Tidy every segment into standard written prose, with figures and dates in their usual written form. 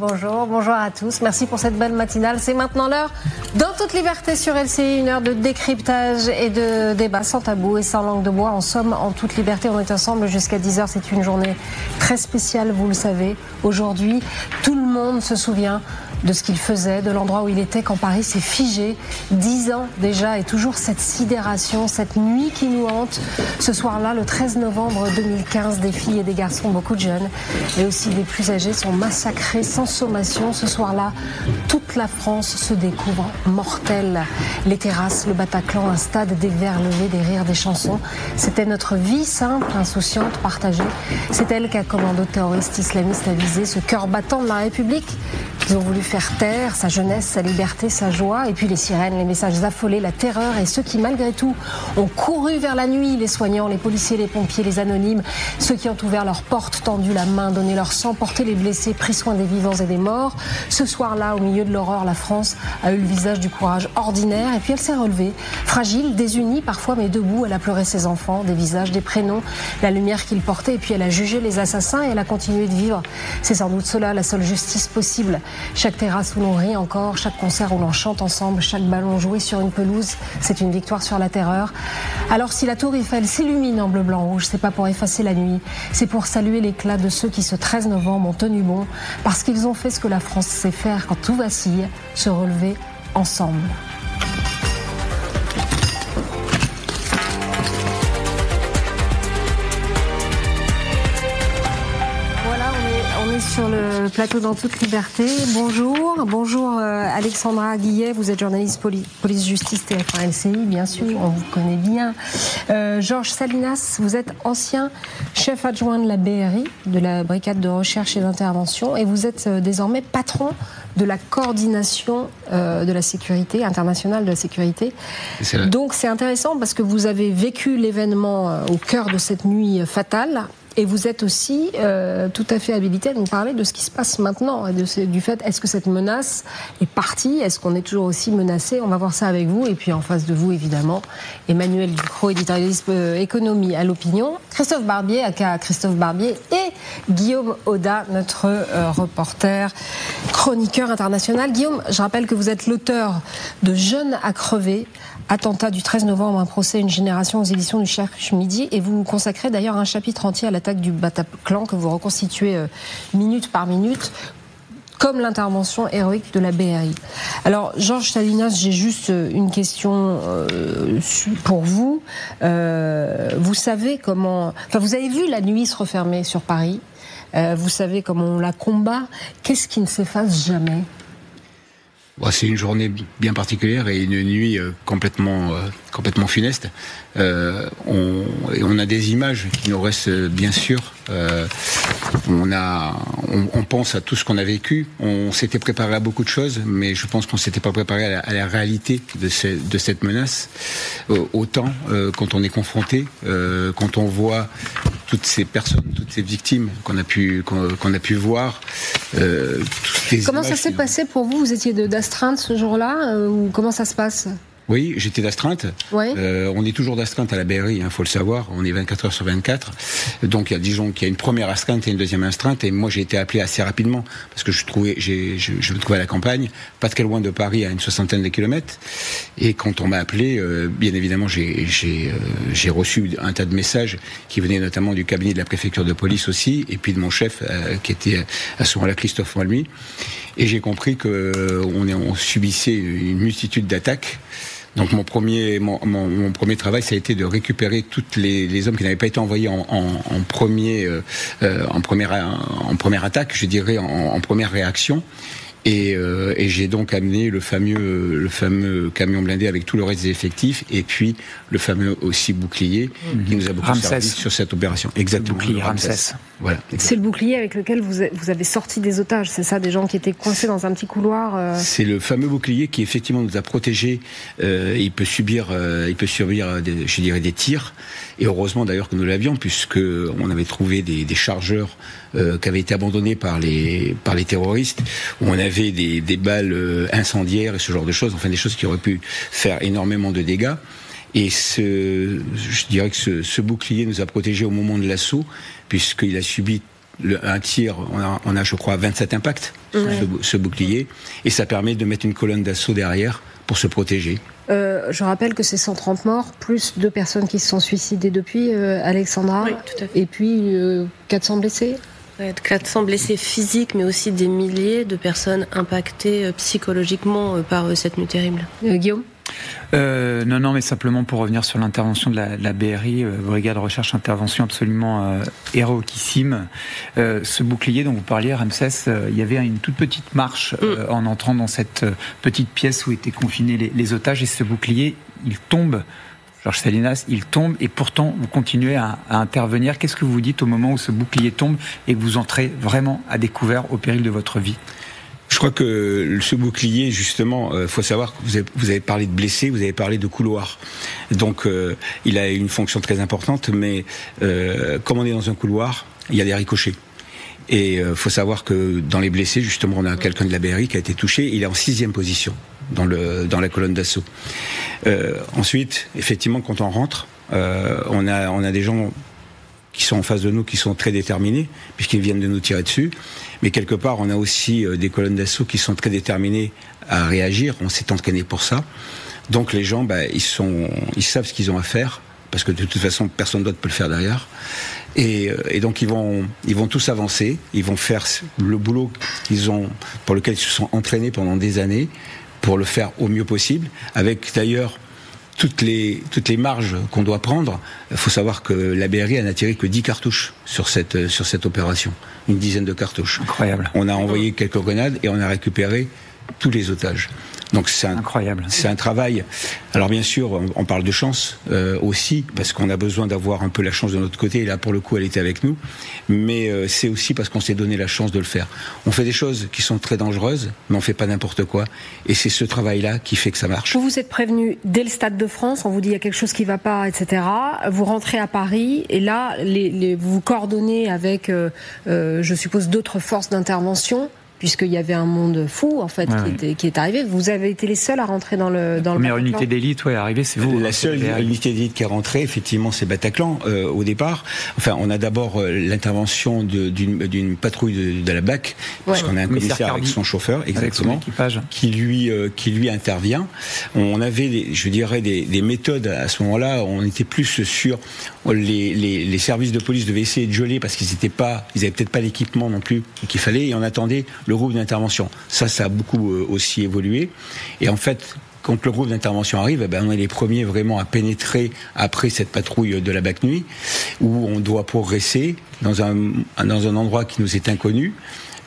Bonjour, bonjour à tous. Merci pour cette belle matinale. C'est maintenant l'heure, dans toute liberté sur LCI, une heure de décryptage et de débat sans tabou et sans langue de bois. En somme, en toute liberté, on est ensemble jusqu'à 10h. C'est une journée très spéciale, vous le savez. Aujourd'hui, tout le monde se souvient de ce qu'il faisait, de l'endroit où il était quand Paris s'est figé. 10 ans déjà, et toujours cette sidération, cette nuit qui nous hante. Ce soir-là, le 13 novembre 2015, des filles et des garçons, beaucoup de jeunes, et aussi des plus âgés, sont massacrés sans sommation. Ce soir-là, toute la France se découvre mortelle. Les terrasses, le Bataclan, un stade, des verres levés, des rires, des chansons. C'était notre vie simple, insouciante, partagée. C'est elle qu'un commando terroriste islamiste a visé, ce cœur battant de la République qu'ils ont voulu faire taire, sa jeunesse, sa liberté, sa joie, et puis les sirènes, les messages affolés, la terreur, et ceux qui malgré tout ont couru vers la nuit, les soignants, les policiers, les pompiers, les anonymes, ceux qui ont ouvert leurs portes, tendu la main, donné leur sang, porté les blessés, pris soin des vivants et des morts. Ce soir-là, au milieu de l'horreur, la France a eu le visage du courage ordinaire, et puis elle s'est relevée, fragile, désunie parfois, mais debout. Elle a pleuré ses enfants, des visages, des prénoms, la lumière qu'ils portaient, et puis elle a jugé les assassins, et elle a continué de vivre. C'est sans doute cela, la seule justice possible. Chaque terrasse où l'on rit encore, chaque concert où l'on chante ensemble, chaque ballon joué sur une pelouse, c'est une victoire sur la terreur. Alors si la tour Eiffel s'illumine en bleu, blanc, rouge, c'est pas pour effacer la nuit, c'est pour saluer l'éclat de ceux qui ce 13 novembre ont tenu bon, parce qu'ils ont fait ce que la France sait faire quand tout vacille, se relever ensemble. Sur le plateau dans toute liberté. Bonjour Alexandra Guillet, vous êtes journaliste police-justice TF1 LCI, bien sûr, on vous connaît bien. Georges Salinas, vous êtes ancien chef adjoint de la BRI, de la brigade de recherche et d'intervention, et vous êtes désormais patron de la coordination de la sécurité, internationale de la sécurité. Donc c'est intéressant parce que vous avez vécu l'événement au cœur de cette nuit fatale. Et vous êtes aussi tout à fait habilité à nous parler de ce qui se passe maintenant, et du fait, est-ce que cette menace est partie, est-ce qu'on est toujours aussi menacé? On va voir ça avec vous. Et puis en face de vous, évidemment, Emmanuel Ducrot, éditorialiste économie à l'opinion, Christophe Barbier, aka Christophe Barbier, et Guillaume Oda, notre reporter, chroniqueur international. Guillaume, je rappelle que vous êtes l'auteur de Jeunes à crever, attentat du 13 novembre, un procès, une génération aux éditions du Cherche Midi, et vous consacrez d'ailleurs un chapitre entier à l'attaque du Bataclan que vous reconstituez minute par minute, comme l'intervention héroïque de la BRI. Alors, Georges Salinas, j'ai juste une question pour vous. Vous savez comment... Enfin, vous avez vu la nuit se refermer sur Paris. Vous savez comment on la combat. Qu'est-ce qui ne s'efface jamais ? C'est une journée bien particulière et une nuit complètement funeste. On a des images qui nous restent bien sûr. On pense à tout ce qu'on a vécu. On s'était préparé à beaucoup de choses, mais je pense qu'on s'était pas préparé à la réalité de cette menace. Autant quand on est confronté, quand on voit toutes ces personnes, toutes ces victimes qu'on a pu voir. Comment ça s'est passé pour vous? Vous étiez d'astreinte ce jour-là, ou comment ça se passe? Oui, j'étais d'astreinte. Ouais. On est toujours d'astreinte à la BRI, faut le savoir. On est 24 heures sur 24. Donc, disons qu'il y a une première astreinte et une deuxième astreinte. Et moi, j'ai été appelé assez rapidement parce que je me trouvais à la campagne, pas très loin de Paris, à une 60aine de kilomètres. Et quand on m'a appelé, bien évidemment, j'ai reçu un tas de messages qui venaient notamment du cabinet de la préfecture de police aussi, et puis de mon chef, qui était à ce moment-là Christophe Malmy. Et j'ai compris on subissait une multitude d'attaques. Donc mon premier travail, ça a été de récupérer toutes les hommes qui n'avaient pas été envoyés en première attaque, je dirais en première réaction. Et j'ai donc amené le fameux camion blindé avec tout le reste des effectifs, et puis le fameux aussi bouclier qui nous a beaucoup servi sur cette opération. Exactement. Le bouclier Ramsès. Voilà. C'est le bouclier avec lequel vous avez sorti des otages, c'est ça, des gens qui étaient coincés dans un petit couloir. C'est le fameux bouclier qui effectivement nous a protégés. Il peut subir, je dirais, des tirs. Et heureusement d'ailleurs que nous l'avions, puisque on avait trouvé des chargeurs qui avaient été abandonnés par les terroristes, où on avait des balles incendiaires et ce genre de choses, enfin des choses qui auraient pu faire énormément de dégâts. Et je dirais que ce bouclier nous a protégés au moment de l'assaut, puisqu'il a subi un tir, on a je crois 27 impacts sur ce bouclier, et ça permet de mettre une colonne d'assaut derrière pour se protéger. Je rappelle que c'est 130 morts, plus 2 personnes qui se sont suicidées depuis, Alexandra, oui, tout à fait. Et puis 400 blessés. 400 blessés physiques, mais aussi des milliers de personnes impactées psychologiquement par cette nuit terrible. Guillaume ? Non, mais simplement pour revenir sur l'intervention de la BRI, Brigade Recherche Intervention absolument héroïquissime. Ce bouclier dont vous parliez, Ramsès, il y avait une toute petite marche en entrant dans cette petite pièce où étaient confinés les otages, et ce bouclier, il tombe. Georges Salinas, il tombe, et pourtant vous continuez à intervenir. Qu'est-ce que vous dites au moment où ce bouclier tombe et que vous entrez vraiment à découvert au péril de votre vie ? Je crois que ce bouclier, justement, faut savoir que vous avez parlé de blessés, vous avez parlé de couloir. Donc, il a une fonction très importante, mais comme on est dans un couloir, il y a des ricochets. Et faut savoir que dans les blessés, justement, on a quelqu'un de la BRI qui a été touché. Il est en 6e position dans la colonne d'assaut. Ensuite, effectivement, quand on rentre, on a des gens qui sont en face de nous, qui sont très déterminés, puisqu'ils viennent de nous tirer dessus. Mais quelque part, on a aussi des colonnes d'assaut qui sont très déterminées à réagir. On s'est entraîné pour ça. Donc les gens, ils savent ce qu'ils ont à faire, parce que de toute façon, personne d'autre peut le faire derrière. Et donc ils vont tous avancer. Ils vont faire le boulot pour lequel ils se sont entraînés pendant des années, pour le faire au mieux possible, avec d'ailleurs toutes les marges qu'on doit prendre. Il faut savoir que la BRI n'a tiré que 10 cartouches sur cette opération. Une dizaine de cartouches. Incroyable. On a envoyé quelques grenades et on a récupéré tous les otages. Donc incroyable. C'est un travail. Alors bien sûr, on parle de chance aussi, parce qu'on a besoin d'avoir un peu la chance de notre côté. Et là, pour le coup, elle était avec nous. Mais c'est aussi parce qu'on s'est donné la chance de le faire. On fait des choses qui sont très dangereuses, mais on fait pas n'importe quoi. Et c'est ce travail-là qui fait que ça marche. Vous êtes prévenu dès le Stade de France. On vous dit il y a quelque chose qui va pas, etc. Vous rentrez à Paris et là, vous vous coordonnez avec, je suppose, d'autres forces d'intervention, puisqu'il y avait un monde fou, en fait, qui est arrivé. Vous avez été les seuls à rentrer dans le première unité d'élite, arrivée, c'est vous. La seule unité d'élite qui est rentrée, effectivement, c'est Bataclan, au départ. Enfin, on a d'abord l'intervention d'une patrouille de la BAC, parce qu'on a un commissaire avec son chauffeur, exactement, qui lui intervient. On avait, des méthodes à ce moment-là. On était plus sur les services de police devaient essayer de geler parce qu'ils avaient peut-être pas l'équipement non plus qu'il fallait, et on attendait le groupe d'intervention. Ça a beaucoup aussi évolué. Et en fait, quand le groupe d'intervention arrive, on est les premiers vraiment à pénétrer après cette patrouille de la BAC nuit, où on doit progresser dans un endroit qui nous est inconnu,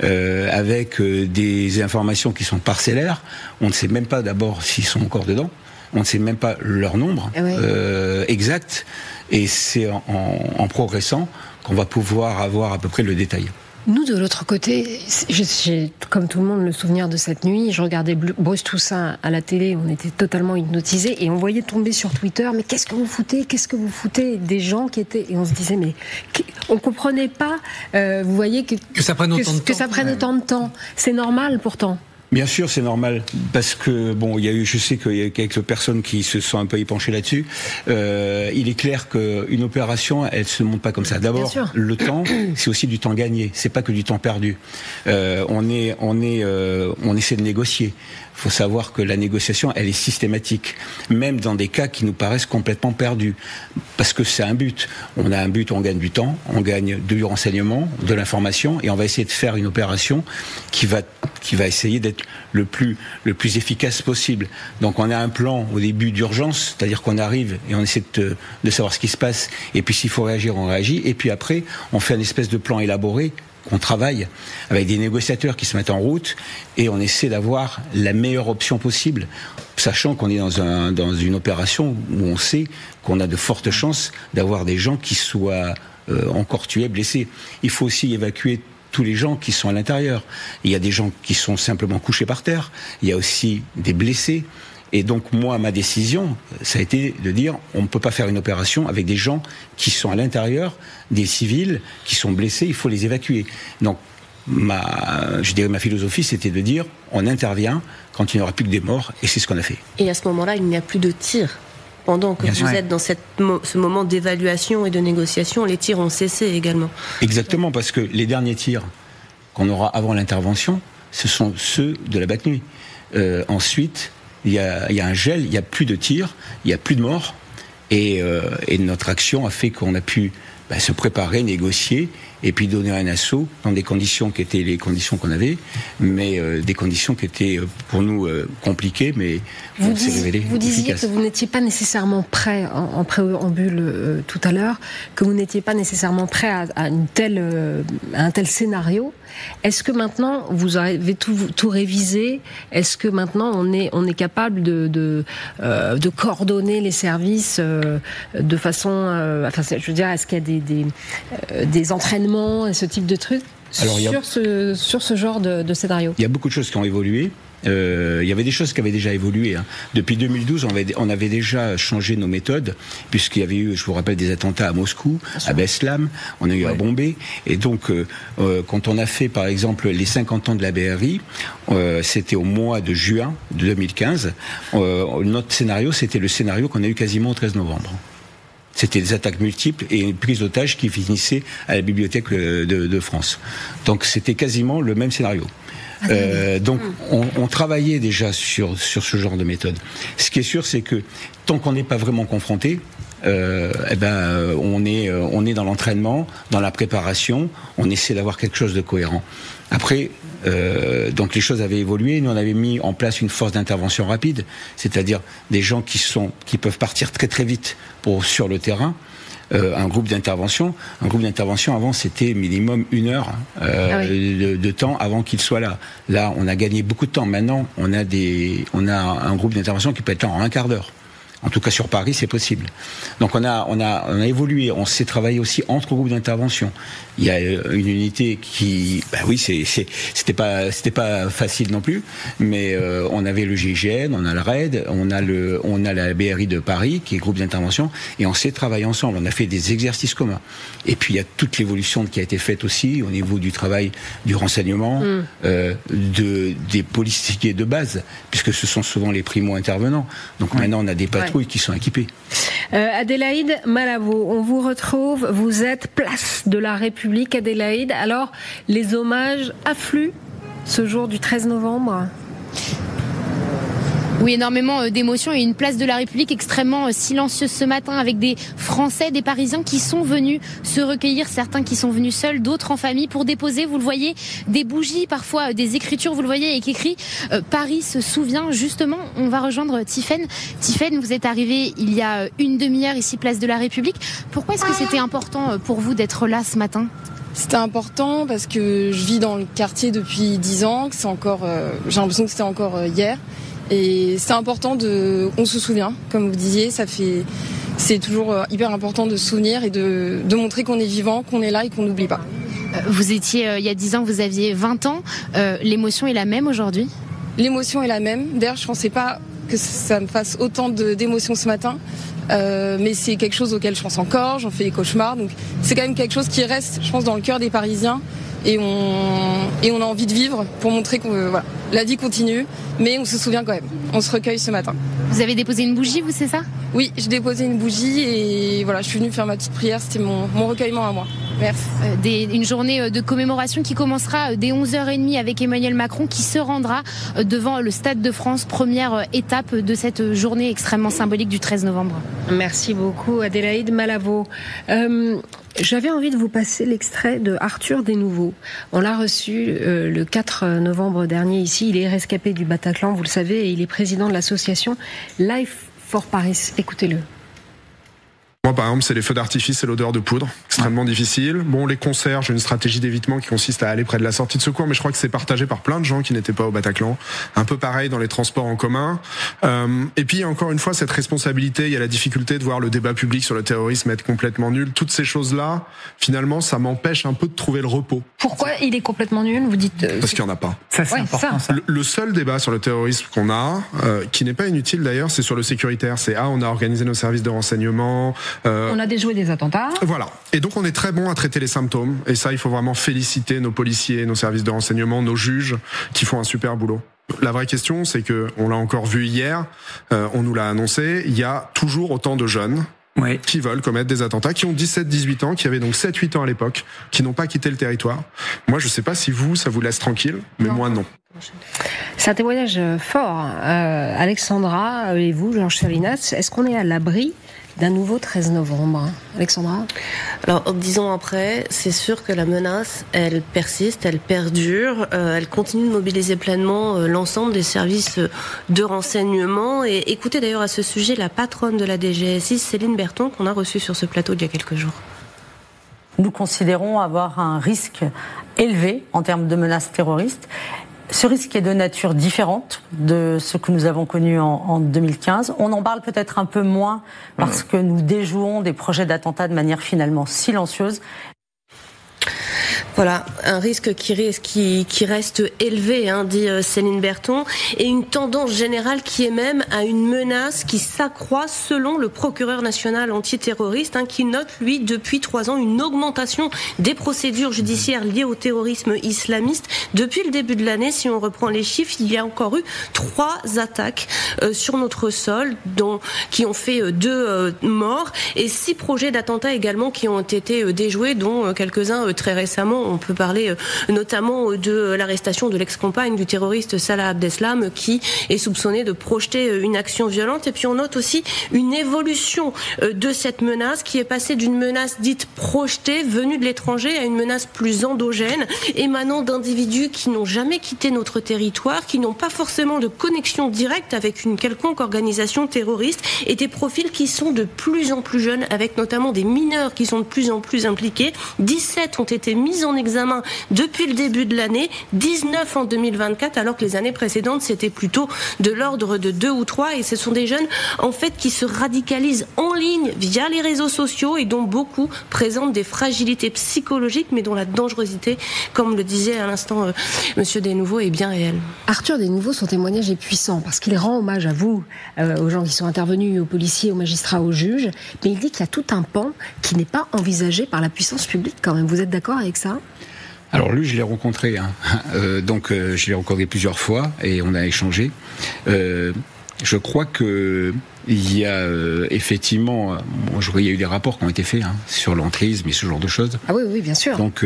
avec des informations qui sont parcellaires. On ne sait même pas d'abord s'ils sont encore dedans. On ne sait même pas leur nombre exact. Et c'est en progressant qu'on va pouvoir avoir à peu près le détail. Nous, de l'autre côté, j'ai, comme tout le monde, le souvenir de cette nuit. Je regardais Bruce Toussaint à la télé, on était totalement hypnotisés, et on voyait tomber sur Twitter, mais qu'est-ce que vous foutez des gens qui étaient... Et on se disait, mais on comprenait pas, vous voyez, que ça prenne autant de temps. C'est normal, pourtant. Bien sûr, c'est normal, parce que je sais qu'il y a quelques personnes qui se sont un peu épanchées là-dessus. Il est clair qu'une opération, elle se monte pas comme ça. D'abord, le temps, c'est aussi du temps gagné. C'est pas que du temps perdu. On essaie de négocier. Il faut savoir que la négociation, elle est systématique, même dans des cas qui nous paraissent complètement perdus, parce que c'est un but. On a un but, on gagne du temps, on gagne du renseignement, de l'information, et on va essayer de faire une opération qui va essayer d'être le plus efficace possible. Donc on a un plan au début d'urgence, c'est-à-dire qu'on arrive et on essaie de savoir ce qui se passe, et puis s'il faut réagir, on réagit, et puis après, on fait une espèce de plan élaboré qu'on travaille avec des négociateurs qui se mettent en route, et on essaie d'avoir la meilleure option possible, sachant qu'on est dans une opération où on sait qu'on a de fortes chances d'avoir des gens qui soient encore tués, blessés. Il faut aussi évacuer tous les gens qui sont à l'intérieur. Il y a des gens qui sont simplement couchés par terre, il y a aussi des blessés. Et donc moi, ma décision, ça a été de dire, on ne peut pas faire une opération avec des gens qui sont à l'intérieur, des civils qui sont blessés, il faut les évacuer. Donc ma philosophie, c'était de dire, on intervient quand il n'y aura plus que des morts, et c'est ce qu'on a fait. Et à ce moment-là, il n'y a plus de tir. pendant que vous êtes dans ce moment d'évaluation et de négociation, les tirs ont cessé également. Exactement, parce que les derniers tirs qu'on aura avant l'intervention, ce sont ceux de la Bac Nuit. Ensuite, il y a un gel, il n'y a plus de tirs, il n'y a plus de morts, et notre action a fait qu'on a pu se préparer, négocier, et puis donner un assaut dans des conditions qui étaient les conditions qu'on avait, mais des conditions qui étaient pour nous compliquées, mais vous disiez que vous n'étiez pas nécessairement prêt, en préambule tout à l'heure, que vous n'étiez pas nécessairement prêt à un tel scénario. Est-ce que maintenant vous avez tout révisé? Est-ce que maintenant on est capable de coordonner les services de façon, je veux dire, est-ce qu'il y a des entraînements et ce type de trucs sur ce genre de scénario? Il y a beaucoup de choses qui ont évolué. Il y avait des choses qui avaient déjà évolué. Depuis 2012, on avait déjà changé nos méthodes, puisqu'il y avait eu, je vous rappelle, des attentats à Moscou, à Beslam, on a eu à Bombay. Et donc, quand on a fait, par exemple, les 50 ans de la BRI, c'était au mois de juin de 2015, notre scénario, c'était le scénario qu'on a eu quasiment au 13 novembre. C'était des attaques multiples et une prise d'otages qui finissait à la Bibliothèque de France. Donc c'était quasiment le même scénario. Donc on travaillait déjà sur ce genre de méthode. Ce qui est sûr, c'est que tant qu'on n'est pas vraiment confronté, on est dans l'entraînement, dans la préparation, on essaie d'avoir quelque chose de cohérent. Après, donc les choses avaient évolué. Nous, on avait mis en place une force d'intervention rapide, c'est-à-dire des gens qui peuvent partir très très vite sur le terrain. Un groupe d'intervention. Un groupe d'intervention, avant, c'était minimum 1 heure de temps avant qu'il soit là. Là, on a gagné beaucoup de temps. Maintenant, on a un groupe d'intervention qui peut être là en un quart d'heure. En tout cas, sur Paris, c'est possible. Donc, on a évolué. On s'est travaillé aussi entre groupes d'intervention. Il y a une unité qui, c'était pas facile non plus, mais on avait le GIGN, on a le RAID, on a la BRI de Paris, qui est groupe d'intervention, et on s'est travaillé ensemble. On a fait des exercices communs. Et puis, il y a toute l'évolution qui a été faite aussi au niveau du travail du renseignement, des policiers de base, puisque ce sont souvent les primo-intervenants. Donc, maintenant, on a des patrouilles qui sont équipés. Adélaïde Malavo, on vous retrouve, vous êtes place de la République, Adélaïde. Alors, les hommages affluent ce jour du 13 novembre? Oui, énormément d'émotions et une place de la République extrêmement silencieuse ce matin avec des Français, des Parisiens qui sont venus se recueillir, certains qui sont venus seuls, d'autres en famille pour déposer, vous le voyez, des bougies, parfois des écritures, vous le voyez, avec écrit Paris se souvient. Justement, on va rejoindre Tiffaine. Tiffaine, vous êtes arrivée il y a une demi-heure ici, place de la République. Pourquoi est-ce que c'était important pour vous d'être là ce matin ? C'était important parce que je vis dans le quartier depuis 10 ans, que c'est encore, j'ai l'impression que c'était encore hier. Et c'est important on se souvient, comme vous disiez, c'est toujours hyper important de se souvenir et de montrer qu'on est vivant, qu'on est là et qu'on n'oublie pas. Vous étiez, il y a 10 ans, vous aviez 20 ans, l'émotion est la même aujourd'hui ? L'émotion est la même, d'ailleurs je pensais pas que ça me fasse autant d'émotions ce matin, mais c'est quelque chose auquel je pense encore, j'en fais des cauchemars, donc c'est quand même quelque chose qui reste, je pense, dans le cœur des Parisiens. Et on a envie de vivre pour montrer que la vie continue, mais on se souvient quand même. On se recueille ce matin. Vous avez déposé une bougie, vous, c'est ça ? Oui, j'ai déposé une bougie et je suis venue faire ma petite prière. C'était mon recueillement à moi. Merci. Une journée de commémoration qui commencera dès 11h30 avec Emmanuel Macron qui se rendra devant le Stade de France, première étape de cette journée extrêmement symbolique du 13 novembre. Merci beaucoup, Adélaïde Malavo. J'avais envie de vous passer l'extrait de Arthur Desnouveaux. On l'a reçu le 4 novembre dernier ici. Il est rescapé du Bataclan, vous le savez, et il est président de l'association Life for Paris. Écoutez-le. Moi, par exemple, c'est les feux d'artifice et l'odeur de poudre, extrêmement difficile. Bon, les concerts, j'ai une stratégie d'évitement qui consiste à aller près de la sortie de secours, mais je crois que c'est partagé par plein de gens qui n'étaient pas au Bataclan. Un peu pareil dans les transports en commun. Et puis, encore une fois, cette responsabilité, il y a la difficulté de voir le débat public sur le terrorisme être complètement nul. Toutes ces choses-là, finalement, ça m'empêche un peu de trouver le repos. Pourquoi il est complètement nul, vous dites Parce qu'il n'y en a pas. Ça, c'est important, ça. Le seul débat sur le terrorisme qu'on a, qui n'est pas inutile d'ailleurs, c'est sur le sécuritaire. C'est on a organisé nos services de renseignement. On a déjoué des attentats. Voilà. Et donc on est très bon à traiter les symptômes. Et ça, il faut vraiment féliciter nos policiers, nos services de renseignement, nos juges, qui font un super boulot. La vraie question, c'est que, on l'a encore vu hier, on nous l'a annoncé, il y a toujours autant de jeunes qui veulent commettre des attentats, qui ont 17-18 ans, qui avaient donc 7-8 ans à l'époque, qui n'ont pas quitté le territoire. Moi, je sais pas si ça vous laisse tranquille, mais moi, non. C'est un témoignage fort. Alexandra et vous, Georges Salinas, est-ce qu'on est à l'abri d'un nouveau 13 novembre, Alexandra? Alors, 10 ans après, c'est sûr que la menace, elle persiste, elle perdure, elle continue de mobiliser pleinement l'ensemble des services de renseignement. Et écoutez d'ailleurs à ce sujet la patronne de la DGSI, Céline Berthon, qu'on a reçue sur ce plateau il y a quelques jours. Nous considérons avoir un risque élevé en termes de menaces terroristes. Ce risque est de nature différente de ce que nous avons connu en 2015. On en parle peut-être un peu moins parce que nous déjouons des projets d'attentats de manière finalement silencieuse. Voilà, un risque qui reste élevé, dit Céline Berthon, et une tendance générale qui est même à une menace qui s'accroît selon le procureur national antiterroriste, qui note, lui, depuis 3 ans, une augmentation des procédures judiciaires liées au terrorisme islamiste. Depuis le début de l'année, si on reprend les chiffres, il y a encore eu 3 attaques sur notre sol, qui ont fait 2 morts, et 6 projets d'attentats également qui ont été déjoués, dont quelques-uns très récemment. On peut parler notamment de l'arrestation de l'ex-compagne du terroriste Salah Abdeslam qui est soupçonné de projeter une action violente. Et puis on note aussi une évolution de cette menace qui est passée d'une menace dite projetée, venue de l'étranger, à une menace plus endogène, émanant d'individus qui n'ont jamais quitté notre territoire, qui n'ont pas forcément de connexion directe avec une quelconque organisation terroriste, et des profils qui sont de plus en plus jeunes, avec notamment des mineurs qui sont de plus en plus impliqués. 17 ont été mis en examen depuis le début de l'année, 19 en 2024, alors que les années précédentes, c'était plutôt de l'ordre de 2 ou 3. Et ce sont des jeunes, en fait, qui se radicalisent en ligne via les réseaux sociaux et dont beaucoup présentent des fragilités psychologiques, mais dont la dangerosité, comme le disait à l'instant Monsieur Desnouveaux, est bien réelle. Arthur Desnouveaux, son témoignage est puissant parce qu'il rend hommage à vous, aux gens qui sont intervenus, aux policiers, aux magistrats, aux juges, mais il dit qu'il y a tout un pan qui n'est pas envisagé par la puissance publique quand même. Vous êtes d'accord avec ça ? Alors lui, je l'ai rencontré, je l'ai rencontré plusieurs fois et on a échangé. Je crois que il y a effectivement, il y a eu des rapports qui ont été faits sur l'entrisme et ce genre de choses. Ah oui, bien sûr. Donc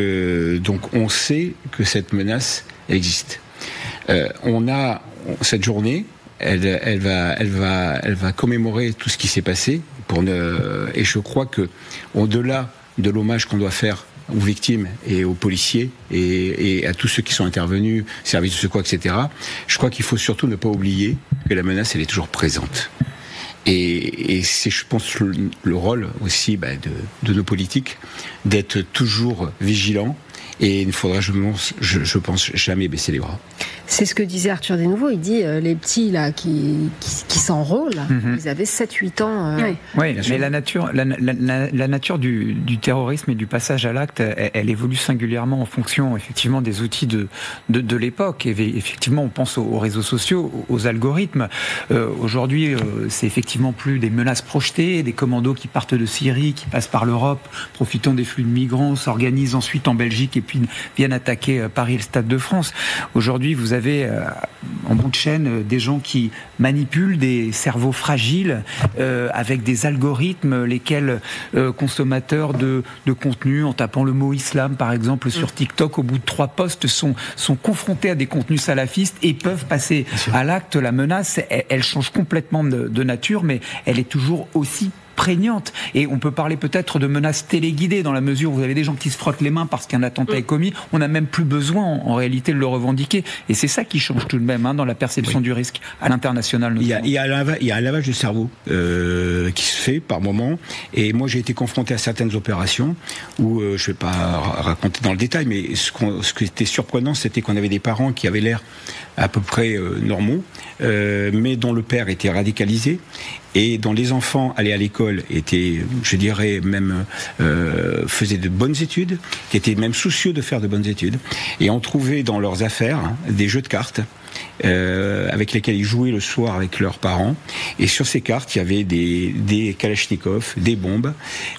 on sait que cette menace existe. Cette journée, elle va commémorer tout ce qui s'est passé et je crois que au-delà de l'hommage qu'on doit faire aux victimes et aux policiers et à tous ceux qui sont intervenus, services de secours, etc. Je crois qu'il faut surtout ne pas oublier que la menace, elle est toujours présente. Et c'est, je pense, le rôle aussi de nos politiques d'être toujours vigilants. Et il ne faudra, je pense, jamais baisser les bras. C'est ce que disait Arthur Desnouveaux. Il dit les petits là qui s'enrôlent, ils avaient 7-8 ans. Oui, mais la nature du terrorisme et du passage à l'acte, elle évolue singulièrement en fonction effectivement des outils de l'époque. Et effectivement, on pense aux réseaux sociaux, aux algorithmes. Aujourd'hui, c'est effectivement plus des menaces projetées, des commandos qui partent de Syrie, qui passent par l'Europe, profitant des flux de migrants, s'organisent ensuite en Belgique et puis viennent attaquer Paris et le Stade de France. Aujourd'hui, vous avez en bout de chaîne des gens qui manipulent des cerveaux fragiles avec des algorithmes, lesquels consommateurs de contenu, en tapant le mot islam par exemple sur TikTok, au bout de 3 posts sont confrontés à des contenus salafistes et peuvent passer à l'acte. La menace, elle change complètement de nature, mais elle est toujours aussi prégnante. Et on peut parler peut-être de menaces téléguidées dans la mesure où vous avez des gens qui se frottent les mains parce qu'un attentat est commis. On n'a même plus besoin en réalité de le revendiquer. Et c'est ça qui change tout de même dans la perception du risque à l'international. Il y a un lavage de cerveau qui se fait par moment. Et moi j'ai été confronté à certaines opérations où, je ne vais pas raconter dans le détail, mais ce qui était surprenant, c'était qu'on avait des parents qui avaient l'air à peu près normaux, mais dont le père était radicalisé et dont les enfants allaient à l'école, étaient, je dirais, même faisaient de bonnes études, qui étaient même soucieux de faire de bonnes études. Et on trouvait dans leurs affaires des jeux de cartes avec lesquels ils jouaient le soir avec leurs parents. Et sur ces cartes, il y avait des Kalachnikov, des bombes.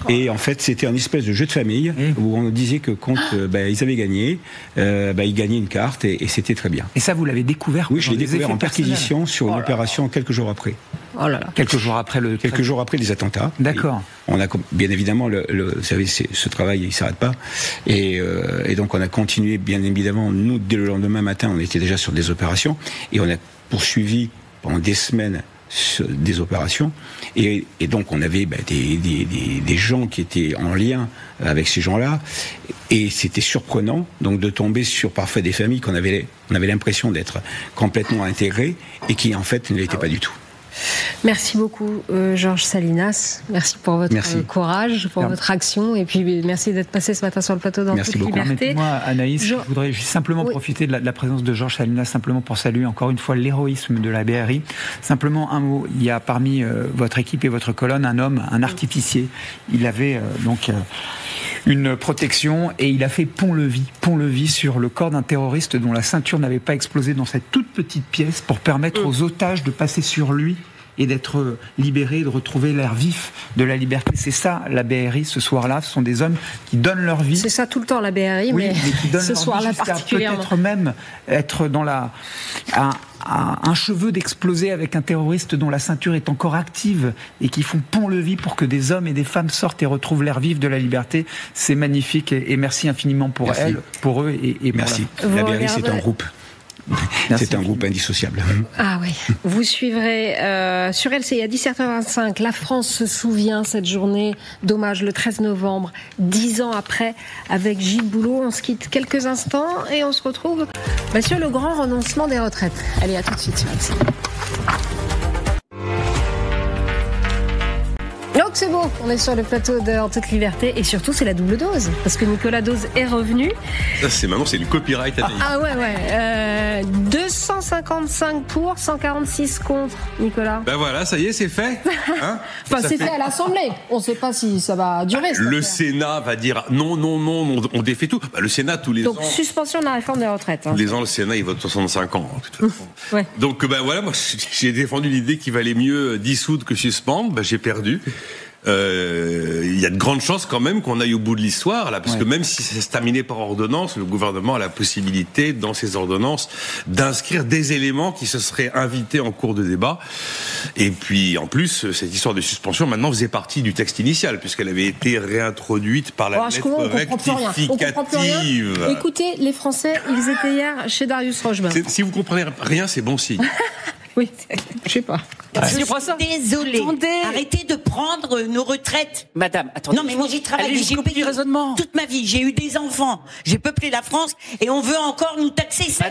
Et en fait, c'était un espèce de jeu de famille où on disait que quand ils avaient gagné, ils gagnaient une carte et c'était très bien. Et ça, vous l'avez découvert? Oui, je l'ai découvert en perquisition sur une opération quelques jours après. Oh là là. Quelques jours après les attentats. D'accord. On a bien évidemment vous savez, ce travail il s'arrête pas et donc on a continué bien évidemment. Nous dès le lendemain matin on était déjà sur des opérations et on a poursuivi pendant des semaines des opérations et donc on avait des gens qui étaient en lien avec ces gens-là et c'était surprenant donc de tomber sur parfois des familles qu'on avait l'impression d'être complètement intégrées et qui en fait ne l'étaient pas du tout. Merci beaucoup Georges Salinas, merci pour votre courage, pour votre action et puis merci d'être passé ce matin sur le plateau dans toute liberté. Permettez-moi Anaïs, je voudrais simplement profiter de la présence de Georges Salinas simplement pour saluer encore une fois l'héroïsme de la BRI. Simplement un mot, il y a parmi votre équipe et votre colonne un homme, un artificier. Il avait une protection et il a fait pont-levis sur le corps d'un terroriste dont la ceinture n'avait pas explosé dans cette toute petite pièce pour permettre aux otages de passer sur lui et d'être libérés, de retrouver l'air vif de la liberté. C'est ça la BRI ce soir-là, ce sont des hommes qui donnent leur vie. C'est ça tout le temps la BRI, mais qui donnent ce soir-là particulièrement. Peut-être même être dans un cheveu d'exploser avec un terroriste dont la ceinture est encore active et qui font pont-levis pour que des hommes et des femmes sortent et retrouvent l'air vif de la liberté. C'est magnifique et merci infiniment pour eux et merci. La BRI c'est un groupe. C'est un groupe indissociable. Ah oui. Vous suivrez sur LCI à 17h25. La France se souvient cette journée d'hommage le 13 novembre, 10 ans après, avec Gilles Boulot. On se quitte quelques instants et on se retrouve sur le grand renoncement des retraites. Allez, à tout de suite sur LCI. Donc c'est beau, on est sur le plateau de En toute liberté et surtout c'est la double dose parce que Nicolas Dose est revenu. Ça, maintenant c'est une copyright Anaïs. Ah ouais. 255 pour, 146 contre, Nicolas. Ben voilà, ça y est, c'est fait. Hein c'est fait à l'Assemblée. On ne sait pas si ça va durer. Le Sénat va dire non, on défait tout. Le Sénat tous les ans. Donc suspension de la réforme des retraites. Tous les ans le Sénat il vote 65 ans de toute façon. Ouais. Donc voilà, moi j'ai défendu l'idée qu'il valait mieux dissoudre que suspendre. J'ai perdu. Il y a de grandes chances quand même qu'on aille au bout de l'histoire là, parce que même si c'est terminé par ordonnance, le gouvernement a la possibilité dans ces ordonnances d'inscrire des éléments qui se seraient invités en cours de débat. Et puis en plus, cette histoire de suspension maintenant faisait partie du texte initial puisqu'elle avait été réintroduite par la lettre rectificative. Écoutez, les Français, ils étaient hier chez Darius Rochebain. Si vous comprenez rien, c'est bon signe. Oui, je sais pas. Je suis désolée. Arrêtez de prendre nos retraites. Madame, attendez. Non, mais moi j'ai travaillé, j'ai payé toute ma vie, j'ai eu des enfants, j'ai peuplé la France et on veut encore nous taxer. Ça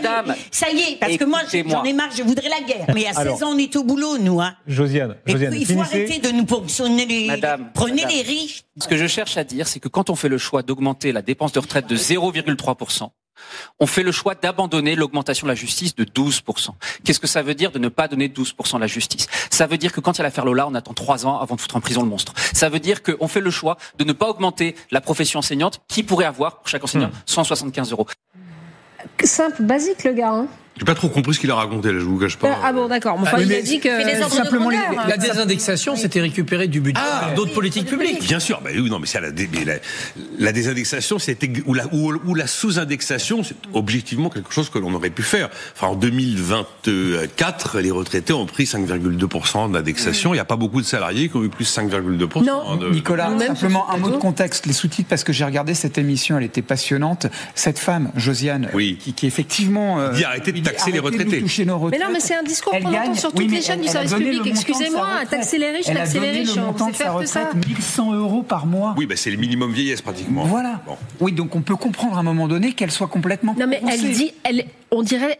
y est, parce que moi j'en ai marre, je voudrais la guerre. Mais à 16 ans on est au boulot, nous. Josiane, il faut arrêter de nous ponctionner les riches. Ce que je cherche à dire, c'est que quand on fait le choix d'augmenter la dépense de retraite de 0,3%, on fait le choix d'abandonner l'augmentation de la justice de 12%. Qu'est-ce que ça veut dire de ne pas donner 12% à la justice? Ça veut dire que quand il y a l'affaire Lola, on attend 3 ans avant de foutre en prison le monstre. Ça veut dire qu'on fait le choix de ne pas augmenter la profession enseignante qui pourrait avoir, pour chaque enseignant, 175 €. Simple, basique le gars. J'ai pas trop compris ce qu'il a raconté, là, je vous cache pas. Ah bon, d'accord. Il a dit que simplement la désindexation, c'était récupéré du budget d'autres politiques publiques. Bien sûr, oui, non, mais c'est la désindexation, c'était ou la sous-indexation, c'est objectivement quelque chose que l'on aurait pu faire. Enfin, en 2024, les retraités ont pris 5,2% d'indexation. Il n'y a pas beaucoup de salariés qui ont eu plus 5,2%. Non, Nicolas, simplement un mot de contexte, les sous-titres, parce que j'ai regardé cette émission, elle était passionnante. Cette femme, Josiane, qui effectivement dit arrêtez de taxer les retraités. Mais non, mais c'est un discours qu'on entend sur toutes les chaînes du service public. Excusez-moi, taxer les riches, taxer les riches. On sait faire que ça. 1 100 € par mois. Oui, c'est le minimum vieillesse pratiquement. Voilà. Bon. Oui, donc on peut comprendre à un moment donné qu'elle soit complètement. Non, mais elle dit, on dirait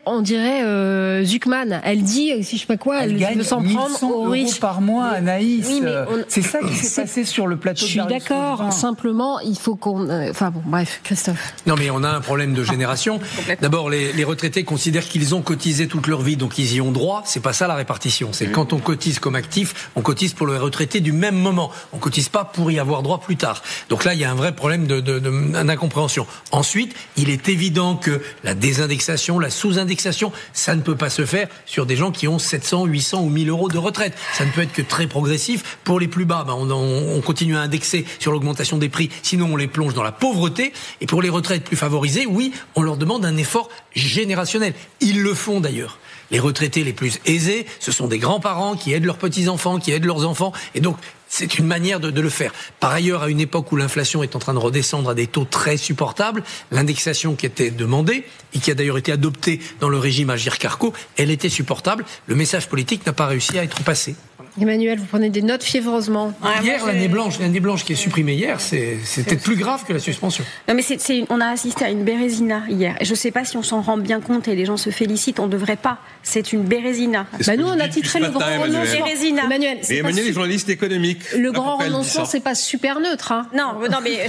Zuckman. Elle dit, si je sais pas quoi, elle veut s'en prendre aux riches. 100 € par mois, Anaïs. Oui, c'est ça qui s'est passé sur le plateau. Je suis d'accord. Simplement, il faut qu'on. Enfin bon, bref, Christophe. Non, mais on a un problème de génération. D'abord, les retraités considèrent qu'ils ont cotisé toute leur vie, donc ils y ont droit. C'est pas ça la répartition. C'est quand on cotise comme actif, on cotise pour le retraité du même moment. On cotise pas pour y avoir droit plus tard. Donc là, il y a un vrai problème d'incompréhension. Ensuite, il est évident que la désindexation, l'indexation, la sous-indexation, ça ne peut pas se faire sur des gens qui ont 700, 800 ou 1000 euros de retraite. Ça ne peut être que très progressif. Pour les plus bas, on continue à indexer sur l'augmentation des prix, sinon on les plonge dans la pauvreté. Et pour les retraites plus favorisées, oui, on leur demande un effort générationnel. Ils le font d'ailleurs. Les retraités les plus aisés, ce sont des grands-parents qui aident leurs petits-enfants, qui aident leurs enfants. Et donc, c'est une manière de le faire. Par ailleurs, à une époque où l'inflation est en train de redescendre à des taux très supportables, l'indexation qui était demandée, et qui a d'ailleurs été adoptée dans le régime Agirc-Arrco, elle était supportable. Le message politique n'a pas réussi à être passé. Emmanuel, vous prenez des notes fiévreusement. Hier, l'année blanche qui est supprimée hier, c'était plus grave que la suspension. Non, mais on a assisté à une bérésina hier. Je ne sais pas si on s'en rend bien compte et les gens se félicitent. On ne devrait pas. C'est une bérésina. Nous, on a titré le grand renoncement. Emmanuel, les journalistes économiques. Le grand renoncement, c'est pas super neutre. Hein. Non, mais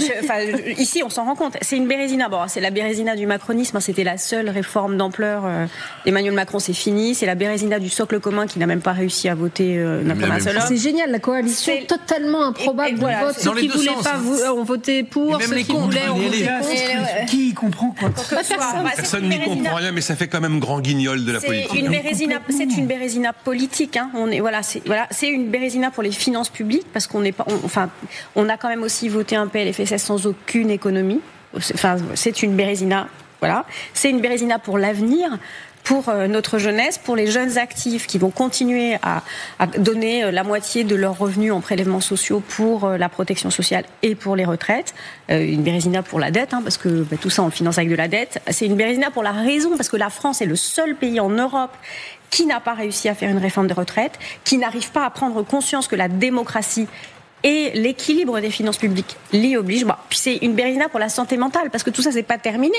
ici, on s'en rend compte. C'est une bérésina. Bon, c'est la bérésina du macronisme. C'était la seule réforme d'ampleur. Emmanuel Macron, c'est fini. C'est la bérésina du socle commun qui n'a même pas réussi à voter. C'est génial, la coalition totalement improbable de vote. Ceux qui ne voulaient pas ont voté pour, ceux qui voulaient ont voté contre. Qui comprend quoi? Personne n'y comprend rien, mais ça fait quand même grand guignol de la politique. C'est une bérésina politique. Hein. C'est une bérésina pour les finances publiques, parce qu'on a quand même aussi voté un PLFSS sans aucune économie. C'est une bérésina. Voilà. C'est une bérésina pour l'avenir. Pour notre jeunesse, pour les jeunes actifs qui vont continuer à donner la moitié de leurs revenus en prélèvements sociaux pour la protection sociale et pour les retraites. Une bérésina pour la dette, parce que tout ça on le finance avec de la dette. C'est une bérésina pour la raison, parce que la France est le seul pays en Europe qui n'a pas réussi à faire une réforme des retraites, qui n'arrive pas à prendre conscience que la démocratie et l'équilibre des finances publiques l'y oblige. Puis c'est une bérésina pour la santé mentale, parce que tout ça, c'est pas terminé.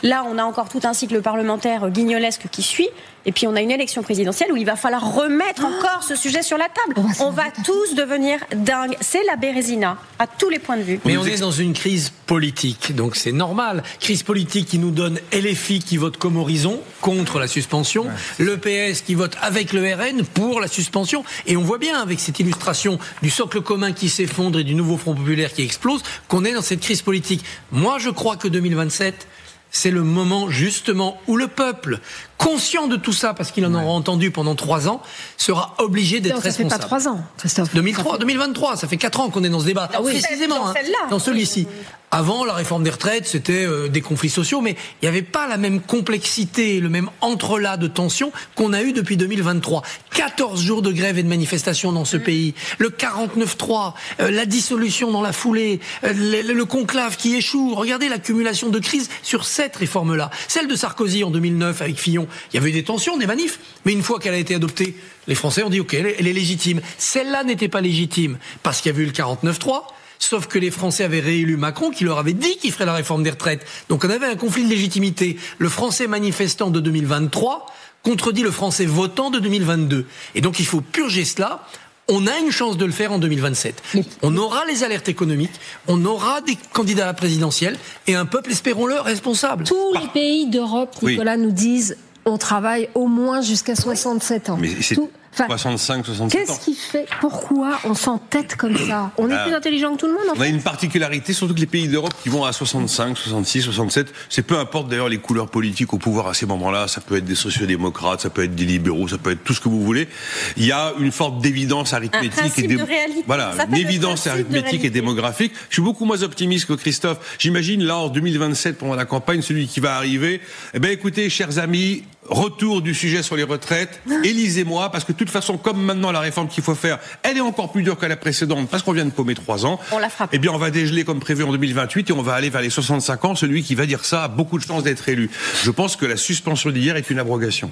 Là, on a encore tout un cycle parlementaire guignolesque qui suit, et puis on a une élection présidentielle où il va falloir remettre encore ce sujet sur la table. On va tous devenir dingues. C'est la bérésina, à tous les points de vue. Mais on est dans une crise politique, donc c'est normal. Crise politique qui nous donne LFI qui vote comme horizon, contre la suspension, le PS qui vote avec le RN pour la suspension, et on voit bien avec cette illustration du socle commun qui s'effondre et du nouveau Front populaire qui explose, qu'on est dans cette crise politique. Moi, je crois que 2027, c'est le moment justement où le peuple, conscient de tout ça, parce qu'il en aura entendu pendant 3 ans, sera obligé d'être responsable. Ça fait pas 3 ans, Christophe. 2023, ça fait 4 ans qu'on est dans ce débat. Précisément, dans celui-ci. Avant, la réforme des retraites, c'était des conflits sociaux, mais il n'y avait pas la même complexité, le même entrelac de tensions qu'on a eu depuis 2023. 14 jours de grève et de manifestation dans ce pays, le 49-3, la dissolution dans la foulée, le conclave qui échoue. Regardez l'accumulation de crises sur cette réforme-là. Celle de Sarkozy en 2009 avec Fillon, il y avait eu des tensions, des manifs, mais une fois qu'elle a été adoptée, les Français ont dit ok, elle est légitime. Celle-là n'était pas légitime parce qu'il y avait eu le 49-3. Sauf que les Français avaient réélu Macron, qui leur avait dit qu'il ferait la réforme des retraites. Donc on avait un conflit de légitimité. Le Français manifestant de 2023 contredit le Français votant de 2022. Et donc il faut purger cela. On a une chance de le faire en 2027. On aura les alertes économiques, on aura des candidats à la présidentielle et un peuple, espérons-le, responsable. Tous les pays d'Europe, Nicolas, nous disent on travaille au moins jusqu'à 67 ans. Mais c'est 65, 67 ans. Qu'est-ce qui fait? Pourquoi on s'entête comme ça? On est plus intelligent que tout le monde, en fait. On a une particularité, surtout que les pays d'Europe qui vont à 65, 66, 67, c'est peu importe d'ailleurs les couleurs politiques au pouvoir à ces moments-là, ça peut être des sociodémocrates, ça peut être des libéraux, ça peut être tout ce que vous voulez. Il y a une forte d'évidence arithmétique une évidence arithmétique et démographique. Je suis beaucoup moins optimiste que Christophe. J'imagine là en 2027 pendant la campagne, celui qui va arriver, écoutez, chers amis, retour du sujet sur les retraites, élisez-moi, parce que de toute façon, comme maintenant la réforme qu'il faut faire, elle est encore plus dure que la précédente, parce qu'on vient de paumer 3 ans. On la frappe. On va dégeler comme prévu en 2028 et on va aller vers les 65 ans. Celui qui va dire ça a beaucoup de chances d'être élu. Je pense que la suspension d'hier est une abrogation.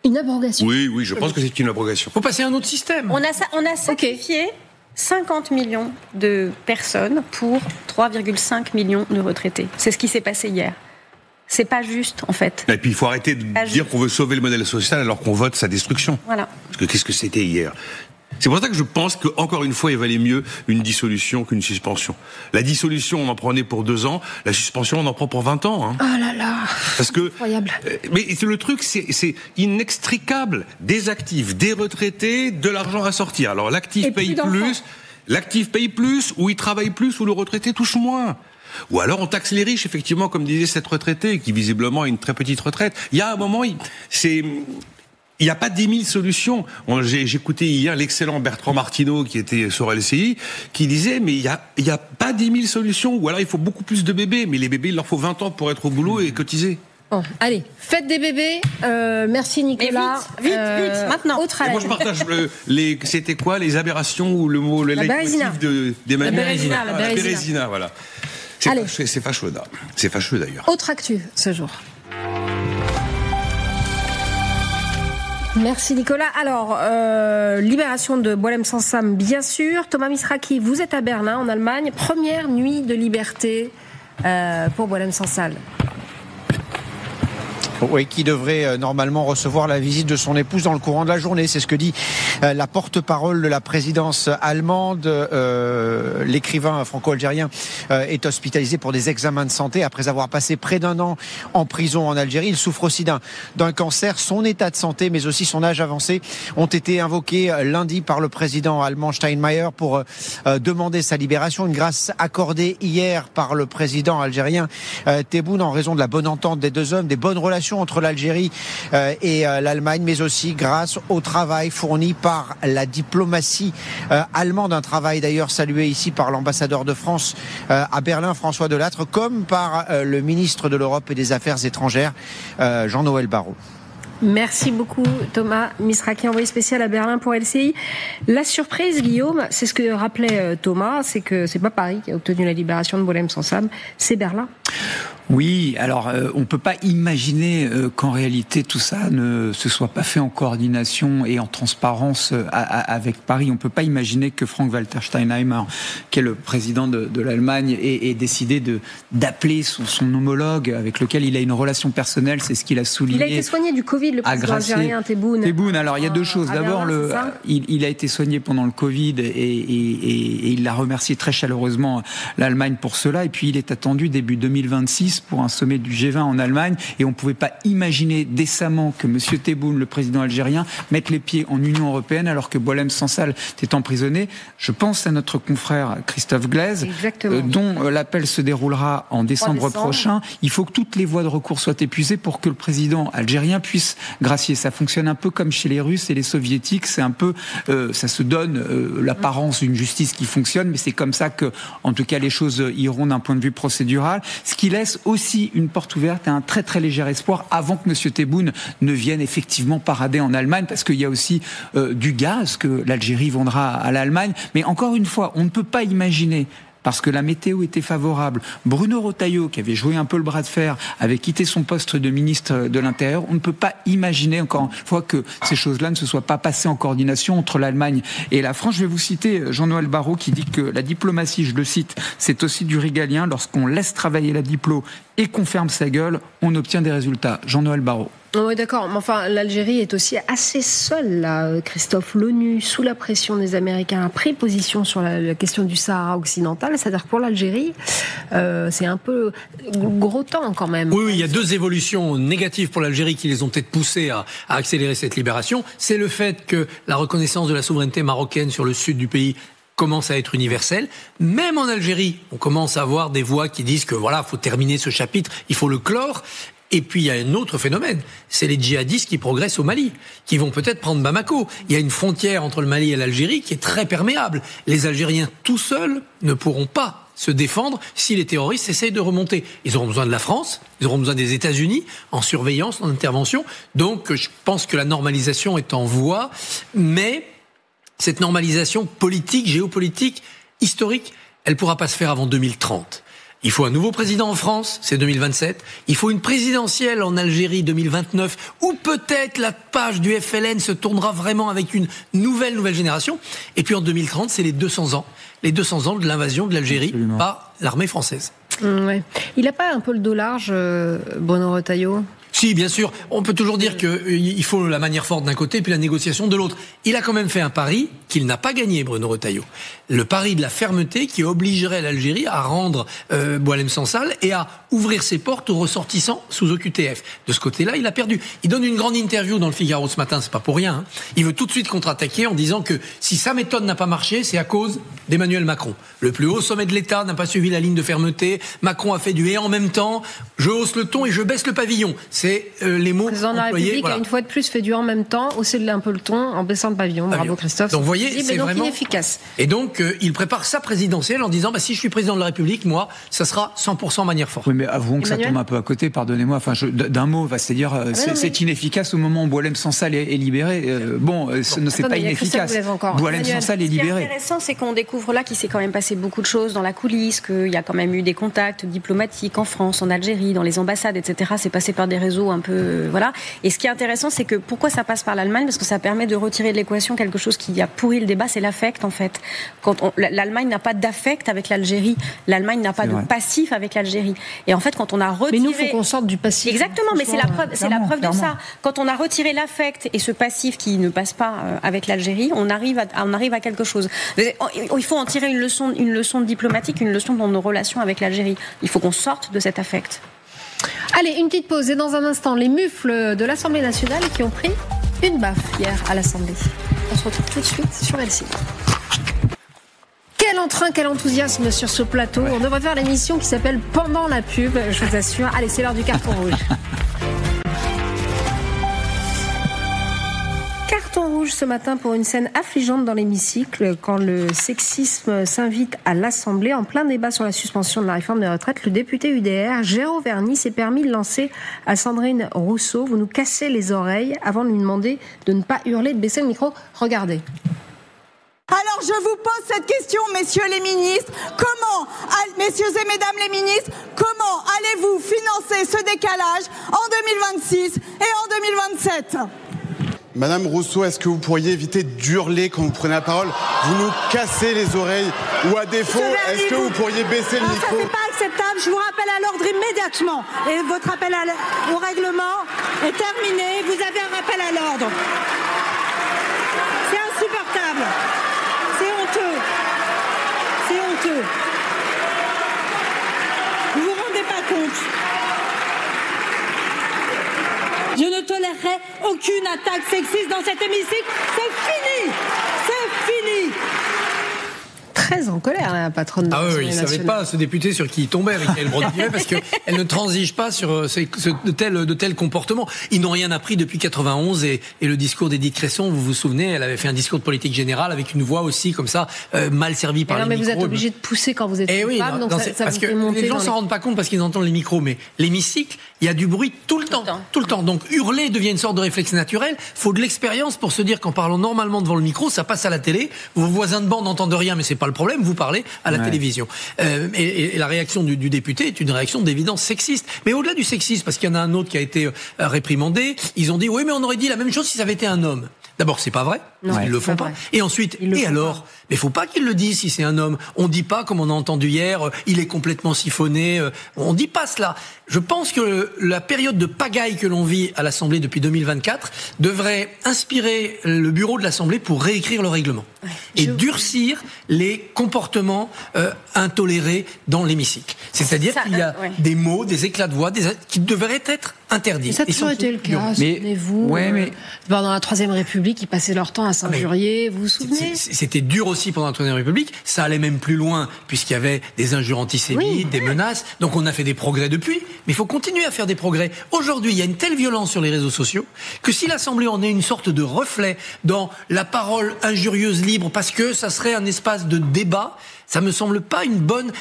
Une abrogation? Oui, je pense que c'est une abrogation. Il faut passer à un autre système. On a sacrifié 50 millions de personnes pour 3,5 millions de retraités. C'est ce qui s'est passé hier. C'est pas juste, en fait. Et puis il faut arrêter de dire qu'on veut sauver le modèle social alors qu'on vote sa destruction. Voilà. Parce que qu'est-ce que c'était hier? C'est pour ça que je pense qu'encore une fois, il valait mieux une dissolution qu'une suspension. La dissolution, on en prenait pour 2 ans. La suspension, on en prend pour 20 ans. Hein. Oh là là. Parce que, incroyable. Mais le truc, c'est inextricable. Des actifs, des retraités, de l'argent à sortir. Alors l'actif paye plus, ou il travaille plus, ou le retraité touche moins. Ou alors on taxe les riches, effectivement, comme disait cette retraitée, qui visiblement a une très petite retraite. Il y a un moment, il n'y a pas 10 000 solutions. J'écoutais hier l'excellent Bertrand Martineau, qui était sur LCI, qui disait, mais il y a pas 10 000 solutions. Ou alors il faut beaucoup plus de bébés. Mais les bébés, il leur faut 20 ans pour être au boulot et cotiser. Bon, allez, faites des bébés. Merci Nicolas. Vite, maintenant. Autre moi je partage c'était quoi les aberrations ou le mot, le leitmotiv d'Emmanuel? La Bérésina, voilà. C'est fâcheux, c'est fâcheux d'ailleurs. Autre actu ce jour. Merci Nicolas. Alors, libération de Boualem Sansal, bien sûr. Thomas Misraki, vous êtes à Berlin, en Allemagne. Première nuit de liberté pour Boualem Sansal. Oui, qui devrait normalement recevoir la visite de son épouse dans le courant de la journée. C'est ce que dit la porte-parole de la présidence allemande. L'écrivain franco-algérien est hospitalisé pour des examens de santé après avoir passé près d'1 an en prison en Algérie. Il souffre aussi d'un cancer. Son état de santé, mais aussi son âge avancé, ont été invoqués lundi par le président allemand Steinmeier pour demander sa libération. Une grâce accordée hier par le président algérien Tebboune en raison de la bonne entente des deux hommes, des bonnes relations entre l'Algérie et l'Allemagne, mais aussi grâce au travail fourni par la diplomatie allemande, un travail d'ailleurs salué ici par l'ambassadeur de France à Berlin, François Delattre, comme par le ministre de l'Europe et des Affaires étrangères, Jean-Noël Barrot. Merci beaucoup Thomas Misraki, envoyé spécial à Berlin pour LCI. La surprise, Guillaume, c'est ce que rappelait Thomas, c'est que c'est pas Paris qui a obtenu la libération de Boualem Sansal, c'est Berlin. Oui, alors on peut pas imaginer qu'en réalité tout ça ne se soit pas fait en coordination et en transparence avec Paris. On peut pas imaginer que Frank-Walter Steinmeier, qui est le président de l'Allemagne, ait décidé d'appeler son homologue avec lequel il a une relation personnelle. C'est ce qu'il a souligné. Il a été soigné du Covid, le président algérien Tebboune. Tebboune. Alors il y a deux choses. D'abord, il a été soigné pendant le Covid et il a remercié très chaleureusement l'Allemagne pour cela. Et puis il est attendu début 2026 pour un sommet du G20 en Allemagne, et on ne pouvait pas imaginer décemment que M. Tebboune, le président algérien, mette les pieds en Union européenne alors que Boualem Sansal était emprisonné. Je pense à notre confrère Christophe Glaise, dont l'appel se déroulera en décembre prochain. Il faut que toutes les voies de recours soient épuisées pour que le président algérien puisse gracier. Ça fonctionne un peu comme chez les Russes et les Soviétiques, c'est un peu, ça se donne l'apparence d'une justice qui fonctionne, mais c'est comme ça que, en tout cas, les choses iront d'un point de vue procédural, ce qui laisse aussi une porte ouverte à un très très léger espoir avant que M. Tebboune ne vienne effectivement parader en Allemagne, parce qu'il y a aussi du gaz que l'Algérie vendra à l'Allemagne. Mais encore une fois, on ne peut pas imaginer, parce que la météo était favorable, Bruno Retailleau, qui avait joué un peu le bras de fer, avait quitté son poste de ministre de l'Intérieur. On ne peut pas imaginer, encore une fois, que ces choses-là ne se soient pas passées en coordination entre l'Allemagne et la France. Je vais vous citer Jean-Noël Barrot, qui dit que la diplomatie, je le cite, c'est aussi du régalien. Lorsqu'on laisse travailler la diplo et qu'on ferme sa gueule, on obtient des résultats. Jean-Noël Barrot. Oui, d'accord. Mais enfin, l'Algérie est aussi assez seule, là, Christophe. L'ONU, sous la pression des Américains, a pris position sur la question du Sahara occidental. C'est-à-dire que pour l'Algérie, c'est un peu gros temps quand même. Oui, il y a deux évolutions négatives pour l'Algérie qui les ont peut-être poussés à accélérer cette libération. C'est le fait que la reconnaissance de la souveraineté marocaine sur le sud du pays commence à être universelle. Même en Algérie, on commence à avoir des voix qui disent que voilà, faut terminer ce chapitre, il faut le clore. Et puis il y a un autre phénomène, c'est les djihadistes qui progressent au Mali, qui vont peut-être prendre Bamako. Il y a une frontière entre le Mali et l'Algérie qui est très perméable. Les Algériens tout seuls ne pourront pas se défendre si les terroristes essayent de remonter. Ils auront besoin de la France, ils auront besoin des États-Unis en surveillance, en intervention. Donc je pense que la normalisation est en voie, mais cette normalisation politique, géopolitique, historique, elle ne pourra pas se faire avant 2030. Il faut un nouveau président en France, c'est 2027. Il faut une présidentielle en Algérie 2029, où peut-être la page du FLN se tournera vraiment avec une nouvelle génération. Et puis en 2030, c'est les 200 ans de l'invasion de l'Algérie par l'armée française. Ouais. Il n'a pas un peu le dos large, Bruno Retailleau ? Si, bien sûr. On peut toujours dire qu'il faut la manière forte d'un côté puis la négociation de l'autre. Il a quand même fait un pari qu'il n'a pas gagné, Bruno Retailleau. Le pari de la fermeté qui obligerait l'Algérie à rendre Boualem Sansal et à ouvrir ses portes aux ressortissants sous OQTF. De ce côté-là, il a perdu. Il donne une grande interview dans le Figaro ce matin, c'est pas pour rien. Il veut tout de suite contre-attaquer en disant que si sa méthode n'a pas marché, c'est à cause d'Emmanuel Macron. Le plus haut sommet de l'État n'a pas suivi la ligne de fermeté. Macron a fait du « et en même temps ». Je hausse le ton et je baisse le pavillon. C'est les mots employés. Le président de la République a une fois de plus fait du « en même temps », haussé un peu le ton en baissant le pavillon. Bravo Christophe. Donc vous voyez, c'est vraiment inefficace. Et donc il prépare sa présidentielle en disant si je suis président de la République, moi, ça sera 100% manière forte. Oui, mais avouons que ça tombe un peu à côté. Pardonnez-moi. Enfin, d'un mot, c'est-à-dire c'est inefficace au moment où Boualem Sansal est libéré. C'est pas inefficace. Boualem Sansal est libéré. Ce qui est intéressant, c'est qu'on découvre là qu'il s'est quand même passé beaucoup de choses dans la coulisse, qu'il y a quand même eu des contacts diplomatiques en France, en Algérie, dans les ambassades, etc. C'est passé par des réseaux un peu, voilà. Et ce qui est intéressant, c'est que pourquoi ça passe par l'Allemagne ? Parce que ça permet de retirer de l'équation quelque chose qui a pourri le débat, c'est l'affect en fait. L'Allemagne n'a pas d'affect avec l'Algérie, l'Allemagne n'a pas de passif avec l'Algérie. Et en fait, quand on a retiré, mais nous, faut qu'on sorte du passif. Exactement, mais c'est la preuve de ça. Quand on a retiré l'affect et ce passif qui ne passe pas avec l'Algérie, on arrive à quelque chose. Il faut en tirer une leçon diplomatique, une leçon dans nos relations avec l'Algérie. Il faut qu'on sorte de cet affect. Allez, une petite pause et dans un instant, les mufles de l'Assemblée nationale qui ont pris une baffe hier à l'Assemblée. On se retrouve tout de suite sur LCI. Quel entrain, quel enthousiasme sur ce plateau. On devrait faire l'émission qui s'appelle Pendant la pub, je vous assure. Allez, c'est l'heure du carton rouge. Carton rouge ce matin pour une scène affligeante dans l'hémicycle quand le sexisme s'invite à l'Assemblée. En plein débat sur la suspension de la réforme des retraites, le député UDR, Géraud Verny, s'est permis de lancer à Sandrine Rousseau: vous nous cassez les oreilles, avant de lui demander de ne pas hurler, de baisser le micro. Regardez. Alors je vous pose cette question, messieurs les ministres, messieurs et mesdames les ministres, comment allez-vous financer ce décalage en 2026 et en 2027 ? Madame Rousseau, est-ce que vous pourriez éviter d'hurler quand vous prenez la parole ? Vous nous cassez les oreilles. Ou à défaut, est-ce que vous pourriez baisser le micro ? Ça, c'est pas acceptable. Je vous rappelle à l'ordre immédiatement. Et votre appel au règlement est terminé. Vous avez un rappel à l'ordre. C'est insupportable. C'est honteux. C'est honteux. Vous vous rendez pas compte ? Je ne tolérerai aucune attaque sexiste dans cet hémicycle. C'est fini. C'est fini. Très en colère, la patronne de l'Assemblée nationale. Il ne savait pas, ce député, sur qui il tombait, Michaël Brodie, parce qu'elle ne transige pas sur de tels comportements. Ils n'ont rien appris depuis 91 et le discours d'Édith Cresson, vous vous souvenez, elle avait fait un discours de politique générale avec une voix aussi comme ça, mal servie par les micros. Mais vous êtes obligé de pousser quand vous êtes une femme, donc ça parce vous que fait monter. Les gens ne s'en rendent pas compte parce qu'ils entendent les micros, mais l'hémicycle, il y a du bruit tout le temps. Donc hurler devient une sorte de réflexe naturel. Faut de l'expérience pour se dire qu'en parlant normalement devant le micro, ça passe à la télé. Vos voisins de bande n'entendent rien, mais c'est pas le problème. Vous parlez à la télévision. Et la réaction du député est une réaction d'évidence sexiste. Mais au-delà du sexisme, parce qu'il y en a un autre qui a été réprimandé, ils ont dit oui, mais on aurait dit la même chose si ça avait été un homme. D'abord, c'est pas vrai. Ils le font pas. Et ensuite, et alors ? Mais faut pas qu'ils le disent si c'est un homme. On dit pas, comme on a entendu hier, il est complètement siphonné. On dit pas cela. Je pense que la période de pagaille que l'on vit à l'Assemblée depuis 2024 devrait inspirer le bureau de l'Assemblée pour réécrire le règlement et durcir les comportements intolérés dans l'hémicycle. C'est-à-dire qu'il y a des mots, des éclats de voix qui devraient être interdits. Ça a toujours été le cas, souvenez-vous. Pendant la Troisième République, ils passaient leur temps à s'injurier, vous vous souvenez ? C'était dur aussi pendant la Troisième République. Ça allait même plus loin, puisqu'il y avait des injures antisémites, des menaces. Donc on a fait des progrès depuis, mais il faut continuer à faire des progrès. Aujourd'hui, il y a une telle violence sur les réseaux sociaux que si l'Assemblée en est une sorte de reflet dans la parole injurieuse libre, parce que ça serait un espace de débat, ça me semble pas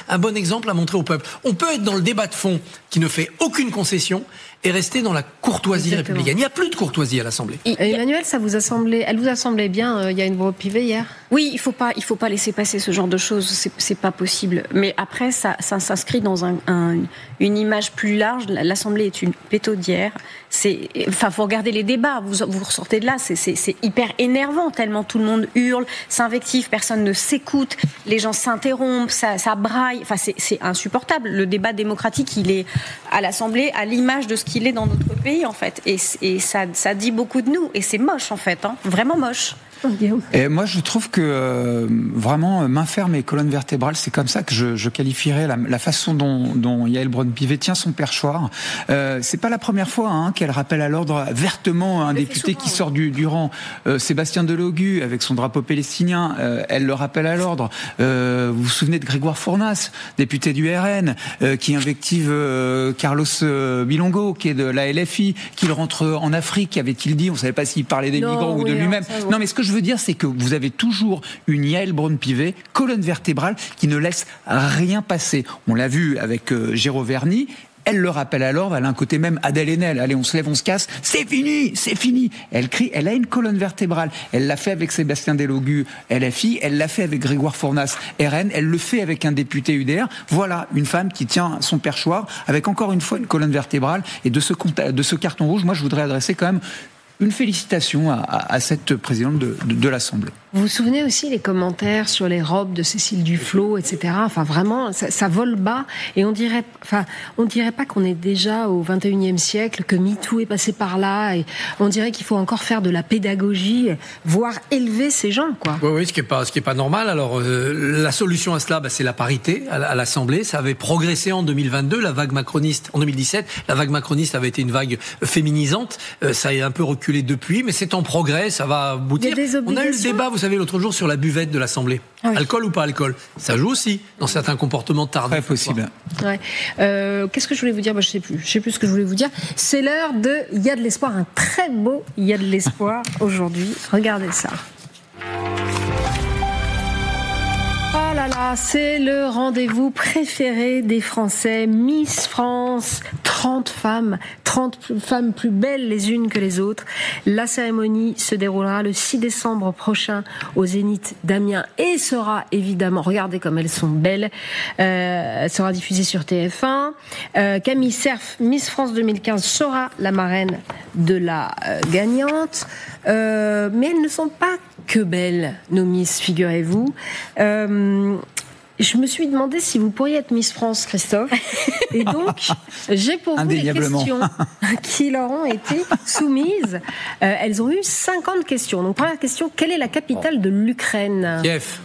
un bon exemple à montrer au peuple. On peut être dans le débat de fond qui ne fait aucune concession et rester dans la courtoisie républicaine. Il n'y a plus de courtoisie à l'Assemblée. Emmanuel, elle vous a semblé bien, il y a une voix privée hier ? Oui, il faut pas laisser passer ce genre de choses, c'est pas possible. Mais après, ça s'inscrit dans une image plus large. L'Assemblée est une pétaudière. Faut regarder les débats. Vous ressortez de là, c'est hyper énervant, tellement tout le monde hurle, s'invective, personne ne s'écoute, les gens s'interrompent, ça braille. C'est insupportable. Le débat démocratique, il est à l'Assemblée à l'image de ce qu'il est dans notre pays, en fait. Et ça dit beaucoup de nous. Et c'est moche, en fait, hein, vraiment moche. Et moi, je trouve que vraiment main ferme et colonne vertébrale, c'est comme ça que je qualifierais la façon dont Yael Braun-Pivet tient son perchoir. C'est pas la première fois qu'elle rappelle à l'ordre vertement un député qui sort du rang. Sébastien Delogu avec son drapeau palestinien, elle le rappelle à l'ordre. Vous vous souvenez de Grégoire Fournas, député du RN, qui invective Carlos Bilongo, qui est de la LFI, qu'il rentre en Afrique. Avait-il dit, on savait pas s'il parlait des migrants ou de lui-même. Non, mais ce que je veux dire, c'est que vous avez toujours une Yael Braun-Pivet, colonne vertébrale, qui ne laisse rien passer. On l'a vu avec Géraud Verny. Elle le rappelle à l'ordre, elle a un côté même Adèle Haenel. Allez, on se lève, on se casse, c'est fini, c'est fini. Elle crie, elle a une colonne vertébrale. Elle l'a fait avec Sébastien Delogu, LFI, elle l'a fait avec Grégoire Fournas, RN, elle le fait avec un député UDR. Voilà une femme qui tient son perchoir avec encore une fois une colonne vertébrale. Et de ce carton rouge, moi je voudrais adresser quand même une félicitation à cette présidente de l'Assemblée. Vous vous souvenez aussi les commentaires sur les robes de Cécile Duflot, etc. Enfin, vraiment, ça vole bas. Et on dirait pas qu'on est déjà au 21e siècle, que MeToo est passé par là. Et on dirait qu'il faut encore faire de la pédagogie, voire élever ces gens, quoi. Oui, ce qui est pas normal. Alors, la solution à cela, c'est la parité à l'Assemblée. Ça avait progressé en 2022, la vague macroniste. En 2017, la vague macroniste avait été une vague féminisante. Ça a un peu reculé depuis, mais c'est en progrès, ça va aboutir. On a eu le débat, vous savez, l'autre jour sur la buvette de l'Assemblée. Oui. Alcool ou pas alcool? Ça joue aussi dans certains comportements tardifs. Très possible. Ouais. Qu'est-ce que je voulais vous dire? Je sais plus ce que je voulais vous dire. C'est l'heure de Il y a de l'espoir, un très beau Il y a de l'espoir aujourd'hui. Regardez ça. Oh là là, c'est le rendez-vous préféré des Français. Miss France, 30 femmes plus belles les unes que les autres. La cérémonie se déroulera le 6 décembre prochain au Zénith d'Amiens et sera évidemment, regardez comme elles sont belles, sera diffusée sur TF1. Camille Cerf, Miss France 2015, sera la marraine de la gagnante. Mais elles ne sont pas que belles, nos Miss, figurez-vous. Je me suis demandé si vous pourriez être Miss France, Christophe. Et donc, j'ai pour vous les questions qui leur ont été soumises. Elles ont eu 50 questions. Donc, première question, quelle est la capitale de l'Ukraine? Kiev.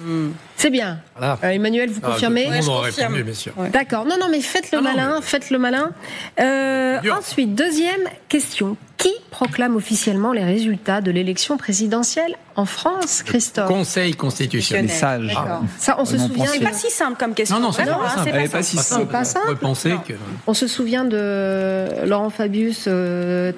C'est bien. Voilà. Emmanuel, vous confirmez? Tout le monde aurait répondu, bien sûr. Ouais. D'accord. Non, mais faites le malin. Ensuite, deuxième question. Qui proclame officiellement les résultats de l'élection présidentielle en France, Christophe? Conseil constitutionnel. Les sages. D'accord. Ça, on se souvient. C'est pas si simple comme question. Non, c'est pas simple. Elle n'est pas si simple. C'est pas simple. On peut penser que... On se souvient de Laurent Fabius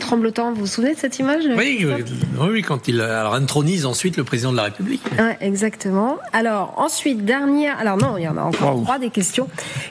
tremblotant. Vous vous souvenez de cette image? Oui, quand il intronise ensuite le président de la République. Ouais, exactement. Alors, ensuite, dernière... Alors non, il y en a encore 3 des questions.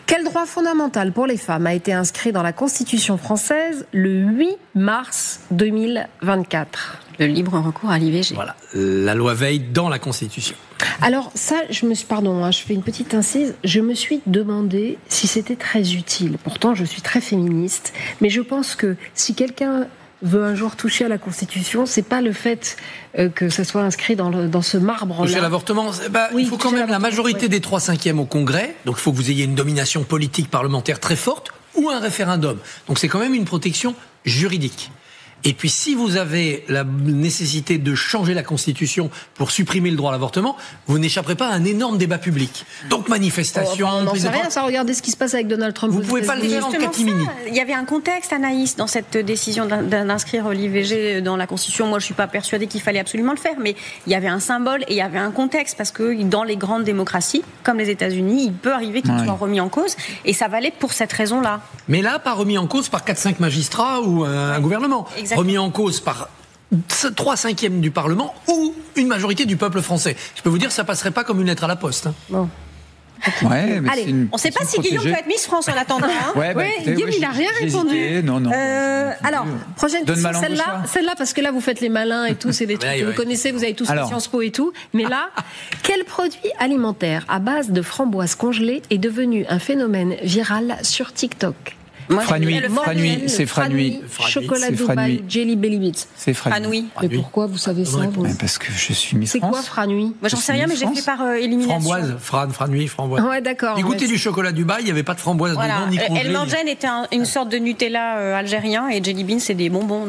Quel droit fondamental pour les femmes a été inscrit dans la Constitution française le 8 mars 2024? Le libre recours à l'IVG. Voilà, la loi Veil dans la Constitution. Alors ça, je fais une petite incise, je me suis demandé si c'était très utile. Pourtant, je suis très féministe, mais je pense que si quelqu'un veut un jour toucher à la Constitution, c'est pas le fait que ça soit inscrit dans ce marbre-là. Toucher à l'avortement, il faut quand même la majorité des 3/5 au Congrès, donc il faut que vous ayez une domination politique parlementaire très forte, ou un référendum. Donc c'est quand même une protection juridique. Et puis, si vous avez la nécessité de changer la Constitution pour supprimer le droit à l'avortement, vous n'échapperez pas à un énorme débat public. Donc, manifestation... on n'en sait rien, ça, regardez ce qui se passe avec Donald Trump. Vous ne pouvez pas le faire en catimini. Il y avait un contexte, Anaïs, dans cette décision d'inscrire l'IVG dans la Constitution. Moi, je ne suis pas persuadée qu'il fallait absolument le faire, mais il y avait un symbole et il y avait un contexte, parce que dans les grandes démocraties, comme les États-Unis, il peut arriver qu'il soit remis en cause, et ça valait pour cette raison-là. Mais là, pas remis en cause par 4-5 magistrats ou un gouvernement. Exactement. Remis en cause par 3/5 du Parlement ou une majorité du peuple français. Je peux vous dire, ça passerait pas comme une lettre à la poste. Bon. Ouais, mais allez, on ne sait pas si Guillaume peut être Miss France en attendant. Guillaume, il n'a rien répondu. Non. Alors, prochaine question, celle-là, parce que là, vous faites les malins et tout, c'est des trucs que vous connaissez, vous avez tous fait Sciences Po et tout. Mais là, quel produit alimentaire à base de framboises congelées est devenu un phénomène viral sur TikTok? Franui, c'est Franui. Chocolat Dubaï, Jelly Belly Beats. C'est Franui. Mais pourquoi vous savez ça Parce que je suis Miss C'est France. quoi Franui? Moi, j'en sais rien, mais j'ai fait par élimination. Franui, framboise. Ouais, d'accord. Du goûter du chocolat Dubaï, il n'y avait pas de framboise dedans, ni congelé. El Manjen était une sorte de Nutella algérien et Jelly Bean, c'est des bonbons.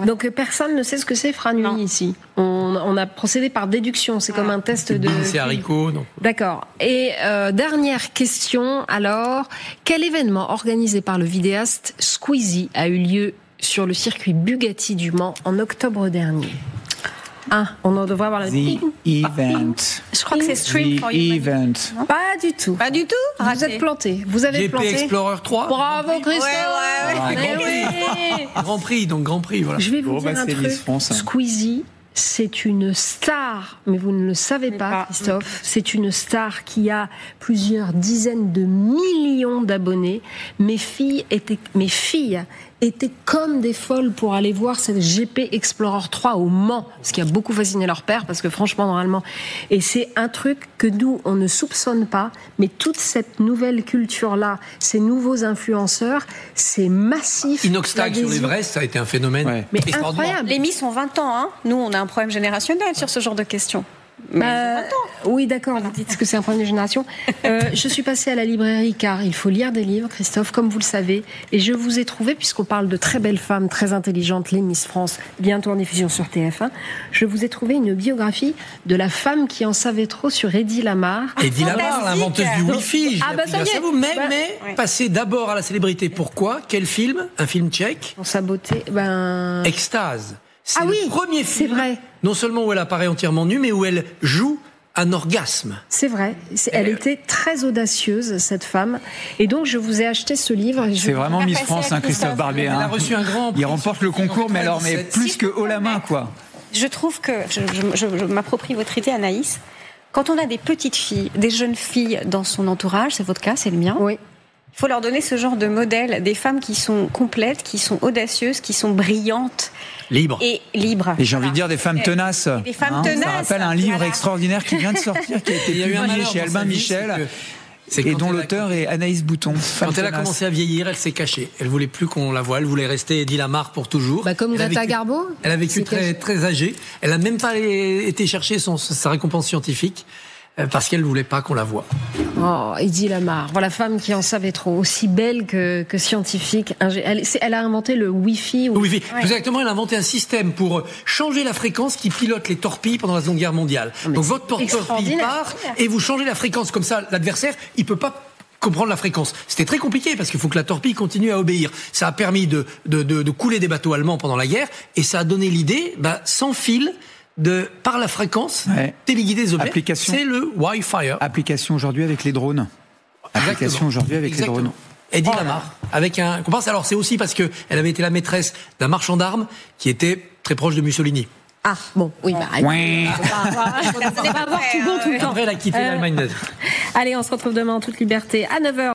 Donc personne ne sait ce que c'est Franui ici. On a procédé par déduction. C'est comme un test de. C'est haricots. D'accord. Et dernière question. Alors, quel événement organisé par le vidéaste Squeezie a eu lieu sur le circuit Bugatti du Mans en octobre dernier? On en devrait avoir la event. Je crois que c'est Stream for Event. Pas du tout. Pas du tout. Vous êtes planté. Vous avez planté. GP Explorer 3. Bravo Christophe. Grand Prix, donc Grand Prix, voilà. Je vais vous dire un truc. Squeezie, c'est une star, mais vous ne le savez pas, Christophe. C'est une star qui a plusieurs dizaines de millions d'abonnés. Mes filles étaient comme des folles pour aller voir cette GP Explorer 3 au Mans, ce qui a beaucoup fasciné leur père, parce que franchement, normalement, et c'est un truc que nous, on ne soupçonne pas, mais toute cette nouvelle culture-là, ces nouveaux influenceurs, c'est massif. Inoxtag sur l'Everest, ça a été un phénomène incroyable. Les Miss ont 20 ans, Nous, on a un problème générationnel sur ce genre de questions. Oui, d'accord, vous dites que c'est un problème de génération. Je suis passée à la librairie car il faut lire des livres, Christophe, comme vous le savez, et je vous ai trouvé, puisqu'on parle de très belles femmes, très intelligentes, les Miss France, bientôt en diffusion sur TF1, je vous ai trouvé une biographie de la femme qui en savait trop sur Eddie Lamar. Eddie Lamar, l'inventeuse du Wi-Fi. Mais passer d'abord à la célébrité. Pourquoi? Quel film? Un film tchèque? Pour sa beauté, Extase. C'est le premier film, c'est vrai. Non seulement où elle apparaît entièrement nue, mais où elle joue un orgasme. C'est vrai. Elle était très audacieuse, cette femme. Et donc, je vous ai acheté ce livre. C'est vraiment Miss France, Christophe Barbier. Elle a reçu un grand prix. Il remporte le concours, mais plus que haut la main, quoi. Je trouve que, je m'approprie votre idée, Anaïs. Quand on a des petites filles, des jeunes filles dans son entourage, c'est votre cas, c'est le mien. Oui. Il faut leur donner ce genre de modèle, des femmes qui sont complètes, qui sont audacieuses, qui sont brillantes. Libres. Et j'ai envie de dire des femmes tenaces. Des femmes tenaces. Ça rappelle un livre extraordinaire qui vient de sortir, qui a été publié chez Albin Michel. Et dont l'auteur est Anaïs Bouton. Quand elle a commencé à vieillir, elle s'est cachée. Elle voulait plus qu'on la voie. Elle voulait rester Eddie Lamar pour toujours. Comme Greta Garbo. Elle a vécu très, très âgée. Elle n'a même pas été chercher sa récompense scientifique. Parce qu'elle ne voulait pas qu'on la voie. Oh, Eddie Lamar, voilà, femme qui en savait trop, aussi belle que scientifique. Elle a inventé le Wi-Fi. Wi-Fi. Exactement, elle a inventé un système pour changer la fréquence qui pilote les torpilles pendant la Seconde Guerre mondiale. Donc votre torpille part et vous changez la fréquence. Comme ça, l'adversaire, il ne peut pas comprendre la fréquence. C'était très compliqué parce qu'il faut que la torpille continue à obéir. Ça a permis de couler des bateaux allemands pendant la guerre et ça a donné l'idée, sans fil, par la fréquence, téléguider des objets. C'est le Wi-Fi. Application aujourd'hui avec les drones. Application aujourd'hui avec les drones. Eddie Lamar, avec un comparse. Alors c'est aussi parce qu'elle avait été la maîtresse d'un marchand d'armes qui était très proche de Mussolini. Ah, bon, oui, on va avoir tout bon tout le temps. Après, elle a quitté l'Allemagne nazie. Allez, on se retrouve demain en toute liberté à 9h.